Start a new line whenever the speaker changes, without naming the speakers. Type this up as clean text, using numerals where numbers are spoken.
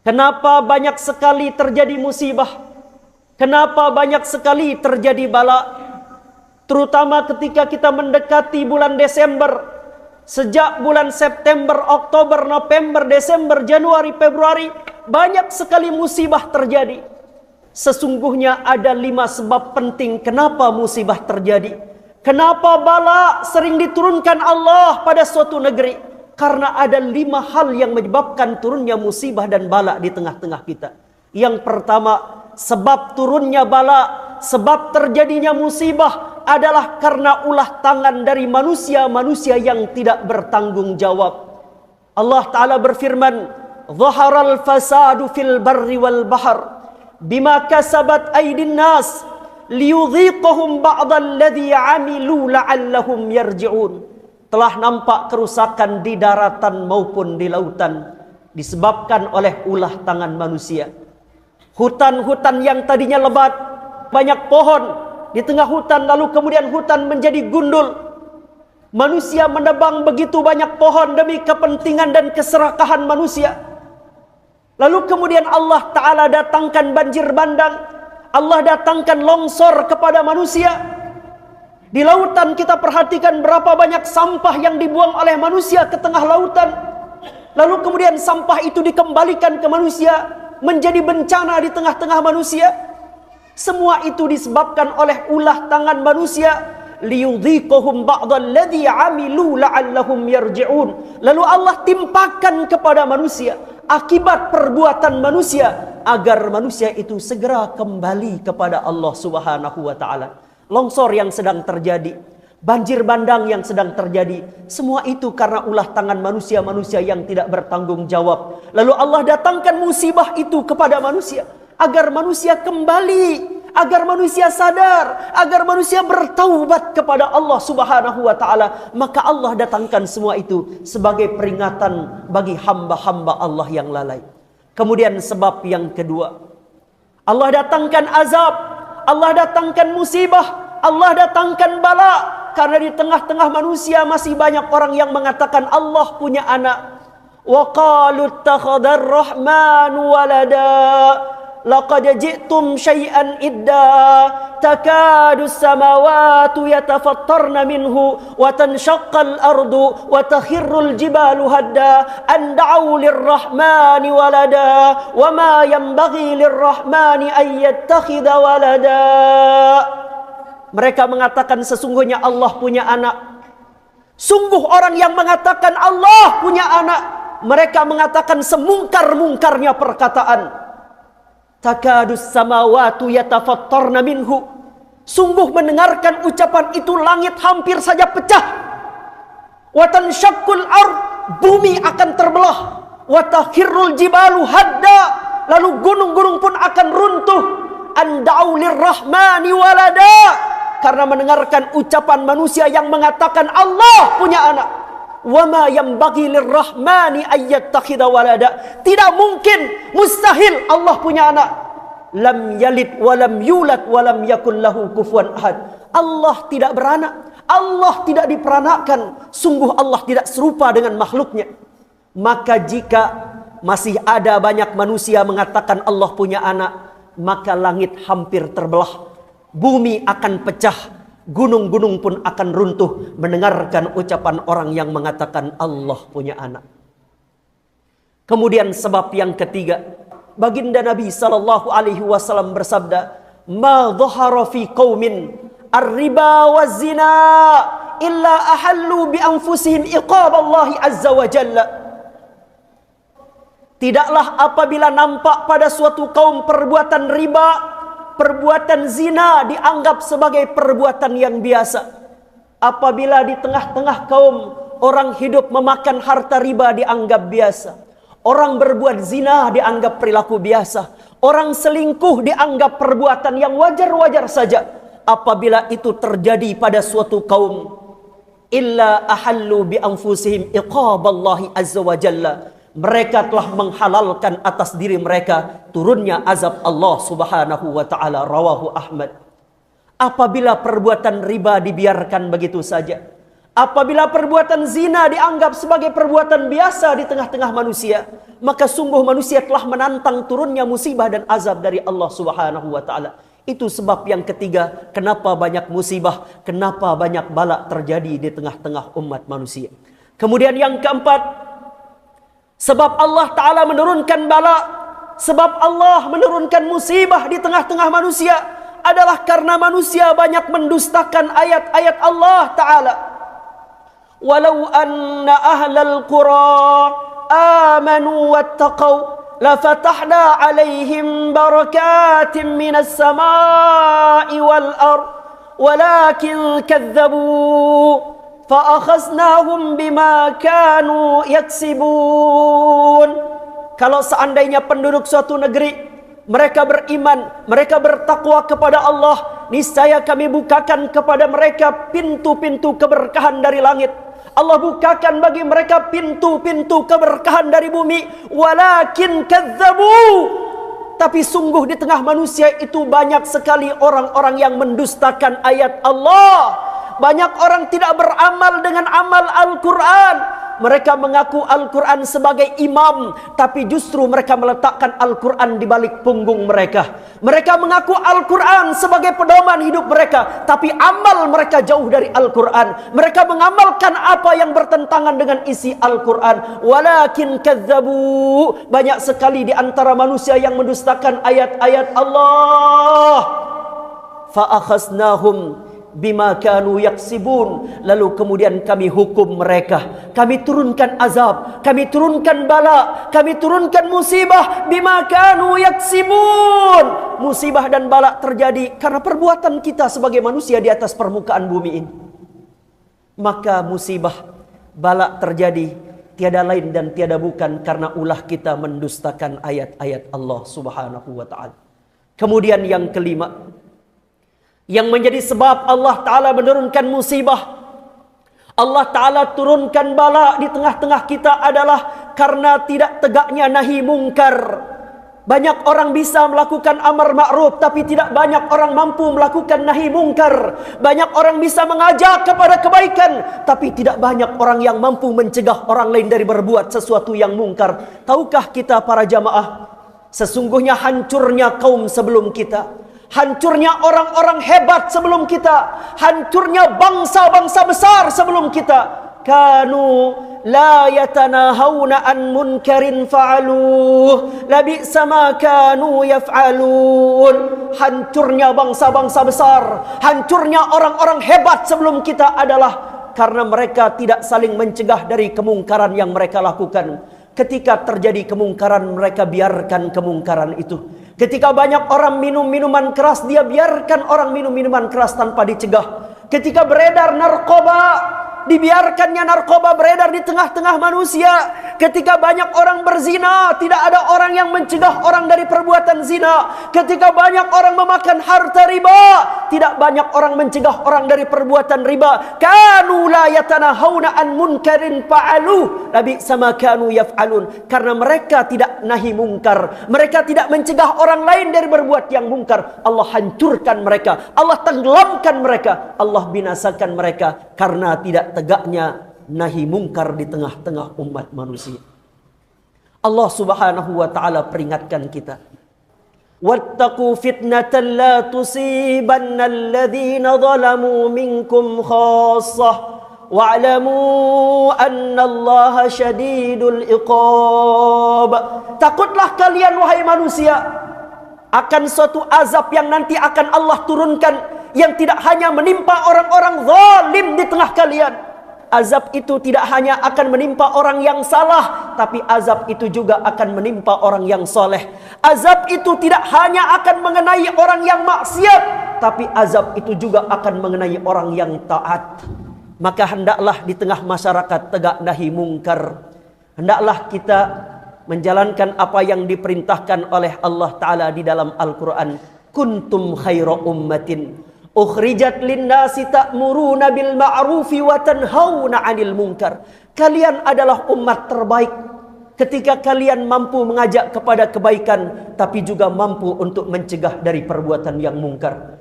Kenapa banyak sekali terjadi musibah? Kenapa banyak sekali terjadi bala? Terutama ketika kita mendekati bulan Desember. Sejak bulan September, Oktober, November, Desember, Januari, Februari, banyak sekali musibah terjadi. Sesungguhnya ada 5 sebab penting kenapa musibah terjadi. Kenapa bala sering diturunkan Allah pada suatu negeri? Karena ada 5 hal yang menyebabkan turunnya musibah dan bala di tengah-tengah kita. Yang pertama, sebab turunnya bala, sebab terjadinya musibah adalah karena ulah tangan dari manusia-manusia yang tidak bertanggung jawab. Allah Ta'ala berfirman, "Zaharal fasadu fil barri wal bahr bima kasabat aydin nas liyudhiqahum ba'dal ladzi 'amilu la'allahum yarji'un." Telah nampak kerusakan di daratan maupun di lautan disebabkan oleh ulah tangan manusia. Hutan-hutan yang tadinya lebat, banyak pohon di tengah hutan, lalu kemudian hutan menjadi gundul. Manusia menebang begitu banyak pohon demi kepentingan dan keserakahan manusia. Lalu kemudian Allah Ta'ala datangkan banjir bandang, Allah datangkan longsor kepada manusia. Di lautan kita perhatikan berapa banyak sampah yang dibuang oleh manusia ke tengah lautan. Lalu kemudian sampah itu dikembalikan ke manusia, menjadi bencana di tengah-tengah manusia. Semua itu disebabkan oleh ulah tangan manusia. Liyudhiqahum ba'dal ladzi 'amilu la'allahum yarji'un. Lalu Allah timpakan kepada manusia akibat perbuatan manusia agar manusia itu segera kembali kepada Allah Subhanahu wa taala. Longsor yang sedang terjadi, banjir bandang yang sedang terjadi, semua itu karena ulah tangan manusia-manusia yang tidak bertanggung jawab. Lalu Allah datangkan musibah itu kepada manusia agar manusia kembali, agar manusia sadar, agar manusia bertaubat kepada Allah Subhanahu wa taala. Maka Allah datangkan semua itu sebagai peringatan bagi hamba-hamba Allah yang lalai. Kemudian sebab yang kedua, Allah datangkan azab, Allah datangkan musibah, Allah datangkan bala karena di tengah-tengah manusia masih banyak orang yang mengatakan Allah punya anak. Wa qalu ittakhadar rahmanu walada laqad ji'tum syai'an idda takadu samawati yatafattarna minhu wa tanshaqqal ardu wa takhirrul jibalu hadda an da'u lirrahmani walada wa ma yanbaghi lirrahmani an yattakhidha walada. Mereka mengatakan sesungguhnya Allah punya anak. Sungguh orang yang mengatakan Allah punya anak, mereka mengatakan semungkar-mungkarnya perkataan. Takadus samawatu yatafattarna minhu. Sungguh mendengarkan ucapan itu langit hampir saja pecah. Wa tanshaqqul ard, bumi akan terbelah. Wa takhirrul jibalu hadda, lalu gunung-gunung pun akan runtuh. An da'u lirrahmani walada, karena mendengarkan ucapan manusia yang mengatakan Allah punya anak. Wa ma yanbaghi lirrahmani ayyattakhidha walada. Tidak mungkin, mustahil Allah punya anak. Lam yalid wa lam yulad wa lam yakul lahu kufuwan ahad. Allah tidak beranak, Allah tidak diperanakkan. Sungguh Allah tidak serupa dengan makhluknya. Maka jika masih ada banyak manusia mengatakan Allah punya anak, maka langit hampir terbelah, bumi akan pecah, gunung-gunung pun akan runtuh mendengarkan ucapan orang yang mengatakan Allah punya anak. Kemudian sebab yang ketiga, baginda Nabi sallallahu alaihi wasallam bersabda, "Ma dhahara fi qaumin ar-riba waz-zina illa ahallu bi anfusihim iqab Allah azza wa jalla." Tidaklah apabila nampak pada suatu kaum perbuatan riba, perbuatan zina dianggap sebagai perbuatan yang biasa. Apabila di tengah-tengah kaum orang hidup memakan harta riba dianggap biasa. Orang berbuat zina dianggap perilaku biasa. Orang selingkuh dianggap perbuatan yang wajar-wajar saja. Apabila itu terjadi pada suatu kaum, illa ahallu bi anfusihim iqaballahi azza wa jalla, mereka telah menghalalkan atas diri mereka turunnya azab Allah Subhanahu wa taala. Rawahu Ahmad. Apabila perbuatan riba dibiarkan begitu saja, Apabila perbuatan zina dianggap sebagai perbuatan biasa di tengah-tengah manusia, maka sungguh manusia telah menantang turunnya musibah dan azab dari Allah Subhanahu wa taala. Itu sebab yang ketiga, kenapa banyak musibah, kenapa banyak bala terjadi di tengah-tengah umat manusia. Kemudian yang keempat, sebab Allah taala menurunkan bala, sebab Allah menurunkan musibah di tengah-tengah manusia adalah karena manusia banyak mendustakan ayat-ayat Allah taala. Walau anna ahlal qura amanu wattaqau lafatahna alaihim barakatin minas samai wal ard walakin kadzabu fa'akhaznahum bima kanu yaksibun. Kalau seandainya penduduk suatu negeri mereka beriman, mereka bertakwa kepada Allah, niscaya kami bukakan kepada mereka pintu-pintu keberkahan dari langit. Allah bukakan bagi mereka pintu-pintu keberkahan dari bumi. Walakin kadzabu, tapi sungguh di tengah manusia itu banyak sekali orang-orang yang mendustakan ayat Allah. Banyak orang tidak beramal dengan amal Al-Quran. Mereka mengaku Al-Quran sebagai imam, tapi justru mereka meletakkan Al-Quran di balik punggung mereka. Mereka mengaku Al-Quran sebagai pedoman hidup mereka, tapi amal mereka jauh dari Al-Quran. Mereka mengamalkan apa yang bertentangan dengan isi Al-Quran. Walakin kadzabu, banyak sekali di antara manusia yang mendustakan ayat-ayat Allah. Fa'akhaznahum bima kanu yaksibun, lalu kemudian kami hukum mereka, kami turunkan azab, kami turunkan bala, kami turunkan musibah. Bima kanu yaksibun, musibah dan bala terjadi karena perbuatan kita sebagai manusia di atas permukaan bumi ini. Maka musibah, bala terjadi tiada lain dan tiada bukan karena ulah kita mendustakan ayat-ayat Allah Subhanahu wa taala. Kemudian yang kelima, yang menjadi sebab Allah Ta'ala menurunkan musibah, Allah Ta'ala turunkan bala di tengah-tengah kita adalah karena tidak tegaknya nahi mungkar. Banyak orang bisa melakukan amar ma'ruf, tapi tidak banyak orang mampu melakukan nahi mungkar. Banyak orang bisa mengajak kepada kebaikan, tapi tidak banyak orang yang mampu mencegah orang lain dari berbuat sesuatu yang mungkar. Tahukah kita para jamaah, sesungguhnya hancurnya kaum sebelum kita, hancurnya orang-orang hebat sebelum kita, hancurnya bangsa-bangsa besar sebelum kita, kanu la yatanahawna an munkarin fa'aluh labi'sa ma kanu yaf'alun. Hancurnya bangsa-bangsa besar, hancurnya orang-orang hebat sebelum kita adalah karena mereka tidak saling mencegah dari kemungkaran yang mereka lakukan. Ketika terjadi kemungkaran, mereka biarkan kemungkaran itu. Ketika banyak orang minum minuman keras, dia biarkan orang minum minuman keras tanpa dicegah. Ketika beredar narkoba, dibiarkannya narkoba beredar di tengah-tengah manusia. Ketika banyak orang berzina, tidak ada orang yang mencegah orang dari perbuatan zina. Ketika banyak orang memakan harta riba, tidak banyak orang mencegah orang dari perbuatan riba. Kanu la yatanahawna an munkarin fa'aluh labi'sa ma kanu yaf'alun. Karena mereka tidak nahi mungkar, mereka tidak mencegah orang lain dari berbuat yang mungkar. Allah hancurkan mereka, Allah tenggelamkan mereka, Allah binasakan mereka karena tidak tegaknya nahi mungkar di tengah-tengah umat manusia. Allah Subhanahu wa taala peringatkan kita, wattaqu fitnatan la tusibanna alladhina zalamu minkum khassah wa'lamu annallaha syadidul iqab. Takutlah kalian wahai manusia akan suatu azab yang nanti akan Allah turunkan, yang tidak hanya menimpa orang-orang zalim di tengah kalian. Azab itu tidak hanya akan menimpa orang yang salah, tapi azab itu juga akan menimpa orang yang soleh. Azab itu tidak hanya akan mengenai orang yang maksiat, tapi azab itu juga akan mengenai orang yang taat. Maka hendaklah di tengah masyarakat tegak nahi mungkar. Hendaklah kita menjalankan apa yang diperintahkan oleh Allah Ta'ala di dalam Al-Quran. Kuntum khaira ummatin ukhrijat linnasi ta'muruna bil ma'rufi wa tanhauna 'anil munkar. Kalian adalah umat terbaik ketika kalian mampu mengajak kepada kebaikan, tapi juga mampu untuk mencegah dari perbuatan yang mungkar.